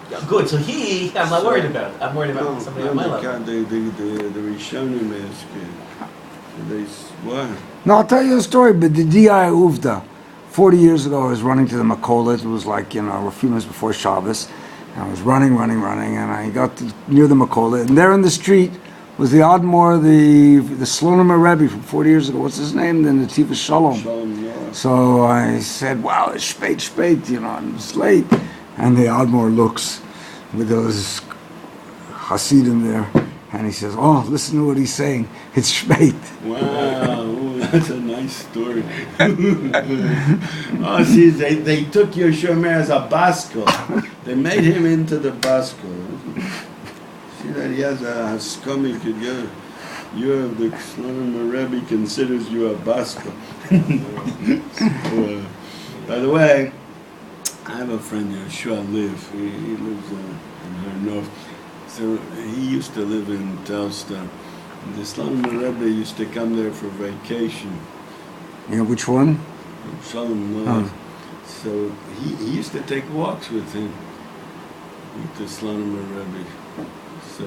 Yeah, good. So I'm not worried about. I'm worried about somebody on my level. The Rishonim ask, what? No, I'll tell you a story, but the D.I. Uvda, 40 years ago, I was running to the Makolet. It was like, a few minutes before Shabbos. And I was running, and I got near the Makolet. And there in the street was the Admor, the slonimer rebbi from 40 years ago. What's his name? The Nativ Shalom. So I said, wow, it's spät, and it's late. And the Admor looks with those Hasidim there. And he says, oh, listen to what he's saying. It's spät. Wow, that's a nice story. Oh, see, they took Yehoshea as a baskel. They made him into the baskel. See that he has a scummy could go. You, the slonimer rebbi, considers you a baskel. So, by the way, I have a friend, Yehoshea.Liv. He lives in the north. So he used to live in Telstar. The slonimer rebbi used to come there for vacation. You know which one? Shalom. So he used to take walks with him, with the slonimer rebbi. So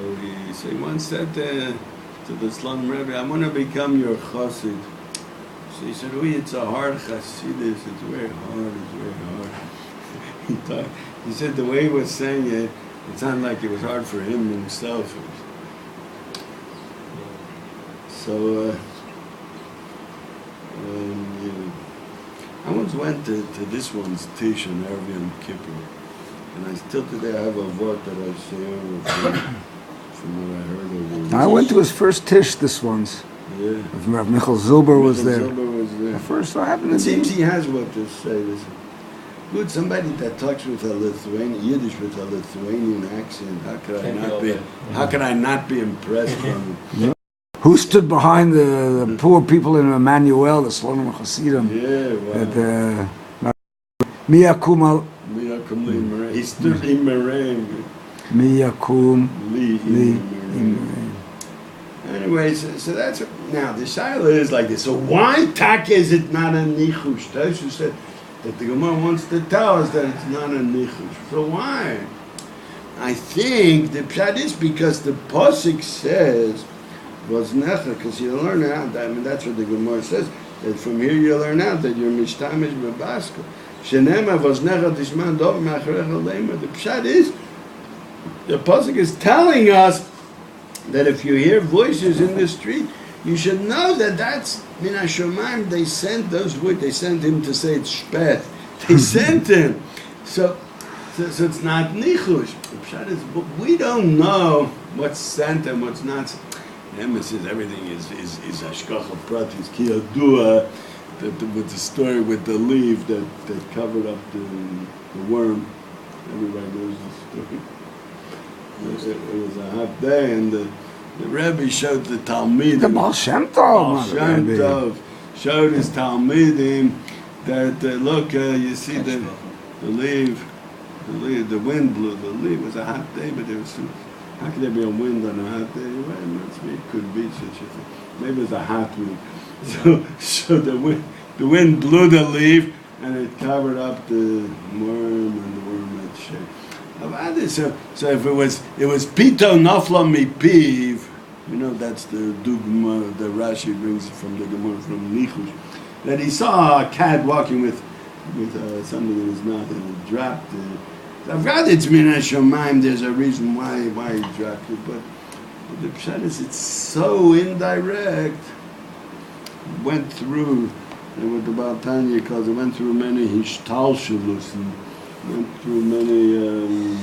he once said to the slonimer rebbi, I want to become your chassid. So he said, it's a hard chassidus. It's very hard. He said the way he was saying it, it sounded like it was hard for him himself. So, I once went to this one's Tish on Erev Yom Kippur, and I still today I have a word that I share from what I heard of him. I went to his first Tish this once. Yeah. Rav Michal Zilber was there. The first I happened to It seems he has what to say. Good, somebody that talks with a Lithuanian Yiddish with a Lithuanian accent. How could I not be impressed from him? Who stood behind the poor people in Emmanuel, the slonimer Hasidim? Yeah, wow. Miyakum al. He stood in Meir. Miyakum li. Anyway, so that's now the shaila is like this. So why tak is it not a nichush? Toshu said that the Gemara wants to tell us that it's not a nichush. So why? I think the pshat is because the pasuk says was necha, because you learn out. That's what the Gemara says. That from here you learn out that you're mishtamish bebasko. Shenema was necha tishman dov macharecha leima. The pshat is the pasuk is telling us that if you hear voices in the street, you should know that that's min hashomayim. They sent those words. They sent him to say it's shpet. They sent him. So it's not nichush. The pshat is, but we don't know what's sent and what's not. Emma says everything is hashgachah pratית ki yadua, with the story with the leaf that covered up the worm. Everybody knows the story. It was a hot day, and the Rebbe showed the Talmidim. The Baal Shem Tov. Showed his Talmidim that look, you see the leaf, the wind blew. The leaf was a hot day, but there was how could there be a wind on a hot day? Well, it could be such a thing. Maybe it was a hot wind. So the wind blew the leaf, and it covered up the worm, and the worm had shaped. So if it was pito nafla mipiv, that's the dugma the Rashi brings from the Gemara from Nichush, that he saw a cat walking with something in his mouth and it dropped. I've got it's min hashomayim. There's a reason why he dropped it, but the pshat is it's so indirect. It went through, and what the Baal Tanya calls it, went through many hishtalshelus and went through many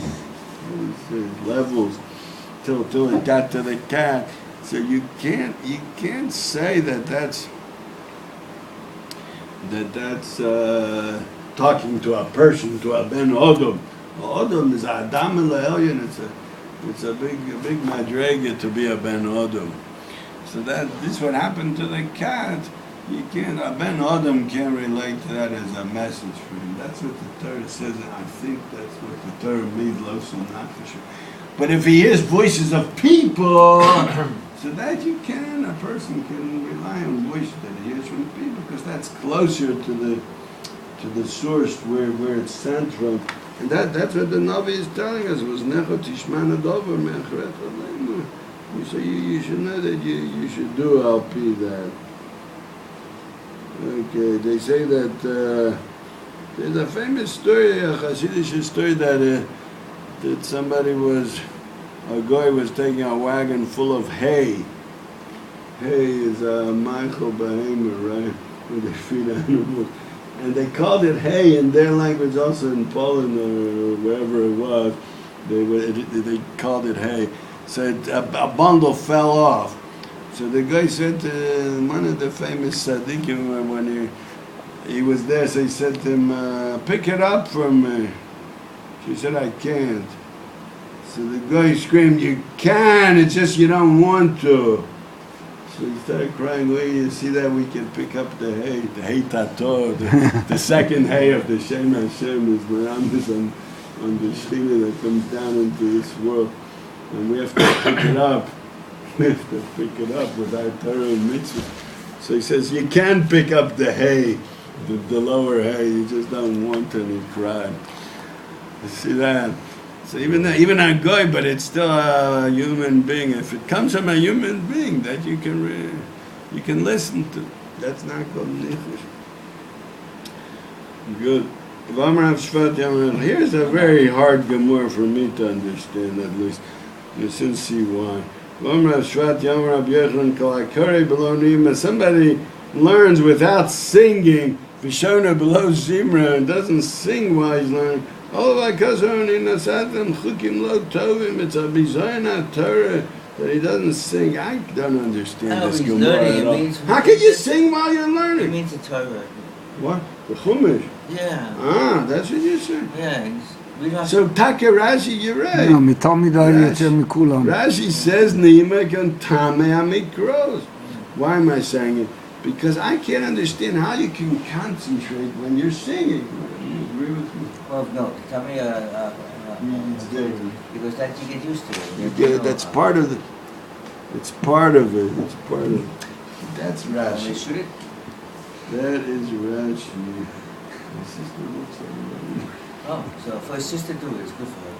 levels till it got to the cat. So you can't say that's talking to a person, to a ben odom. Odom is adam elyon. It's a big madrega to be a ben odom. So this is what happened to the cat. A ben odom can't relate to that as a message for him. That's what the Torah says, and I think that's what the Torah means, losim not for sure. But if he hears voices of people, so that a person can rely on voices that he hears from people, because that's closer to the source where it's sent from. And that's what the Navi is telling us, was Necho Tishman Adover Me'achret Alema. So you should know that you should do LP that. Okay, they say that there's a famous story, a Hasidic story that somebody a guy was taking a wagon full of hay. Hay is a Michael Behemoth, right? Where they feed animals. And they called it hay in their language, also in Poland or wherever it was. They called it hay. So a bundle fell off. So the guy said to one of the famous tzaddikim when he was there, so he said to him, pick it up from me. She said, I can't. So the guy screamed, you can, it's just you don't want to. So he started crying, well, you see that we can pick up the hay tato, the second hay of the Shem Hashem is the Rambis on the Shechina that comes down into this world. And we have to pick it up. We have to pick it up with our Torah and mitzvah. So he says, you can pick up the hay, the lower hay, you just don't want to, and he cried. You see that? So even a guy, but it's still a human being. If it comes from a human being that you can listen to, that's not called nichush. Good. Here's a very hard gemara for me to understand, at least. You should see why. If somebody learns without singing, Vishona below Zimra, and doesn't sing while he's learning, it's a bizarre Torah that he doesn't sing. I don't understand this Gemara at all. How can you sing while you're learning? It means the Torah. What? The Chumash? Yeah. Ah, that's what you say? Yeah. So Taka Rashi, you're right. No, Rashi says Nima can Tame Amikros. Why am I saying it? Because I can't understand how you can concentrate when you're singing. You agree with me? Well, no, tell me, because that you get used to it. That's part of it. It's part of it. That's Rashi. Shoot it? That is Rashi. My sister looks like that. Oh, so for a sister to do it, it's good for her.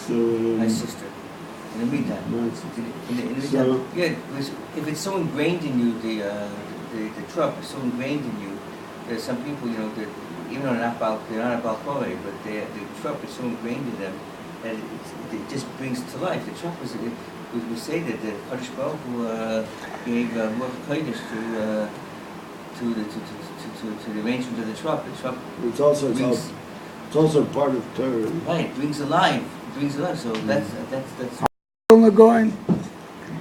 So, my sister. In the meantime. In the meantime, yeah, if it's so ingrained in you, the truck is so ingrained in you, there's some people, that even though they're not about quality, but the truck is so ingrained in them that it just brings to life. The truck was, we say that the Kadosh Baruch Hu gave more kodesh to the arrangement of the truck. The truck. It's also part of Torah. Right, brings alive. So that's. Going.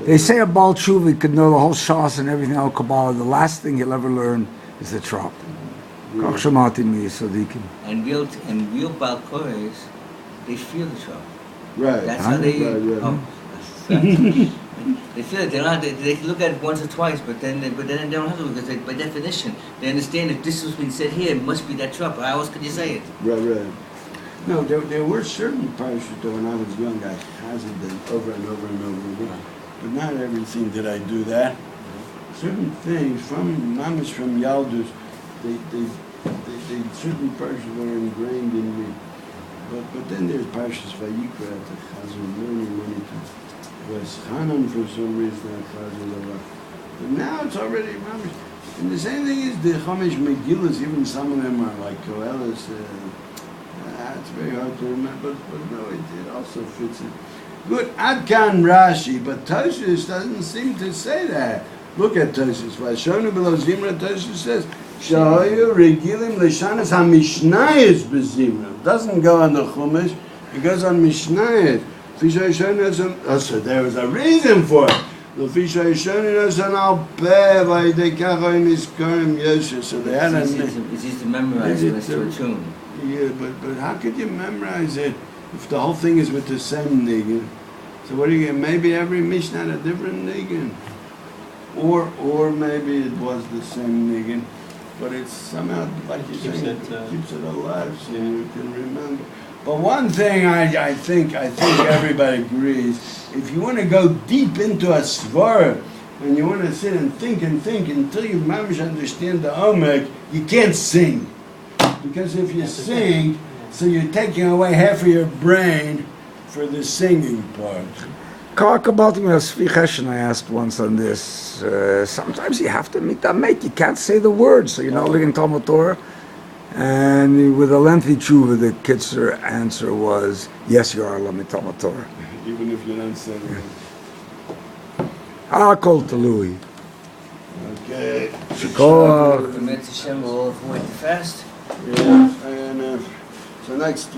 They say a Baal Tshuva could know the whole Shas and everything else Kabbalah. The last thing he'll ever learn is the trop. And real Baal Kores, they feel the trop. Right. That's how they. Right. They feel it. They can look at it once or twice, but then they don't have to, because by definition they understand if this was being said here, it must be that trop. How else could you say it? Right. No, there were certain parashas that when I was young I hazarded over and over and over again. But not everything did I do that. Certain things from Yaldus, they certain parashas were ingrained in me. But then there's parashas Vayikra at the Chazon, many times. Was Hanan for some reason at Chazon. But now it's already mamish. And the same thing is the Chumash Megillas, even some of them are like Koheles. It's very hard to remember, but no, it also fits it. Good, Adkan Rashi, but Tosfos doesn't seem to say that. Look at Tosfos. Vashonu below Zimra, Tosfos says, Shahoyu regilim l'shanas ha-mishnayos b'Zimra. Doesn't go on the Chumash, it goes on Mishnayos. So there was a reason for it. So they had it's easy to memorize it to a tune. Yeah, but how could you memorize it if the whole thing is with the same niggin? So what do you get? Maybe every Mishnah had a different niggin. Or maybe it was the same niggin, but it's somehow, like you said, keeps it alive so you can remember. But one thing I think everybody agrees, if you want to go deep into a svara, and you want to sit and think until you mamish understand the omek, you can't sing. Because if you sing, So you're taking away half of your brain for the singing part. I asked once on this. Sometimes you have to meet that mate. You can't say the words, so you're not living Talmud Torah. And with a lengthy tshuva, the kitzur answer was, yes, you are Lamid Talmud Torah. Even if you don't say it. Kol Talui. Okay. Shikoach. Hashem will avoid the fast. Yeah, and so next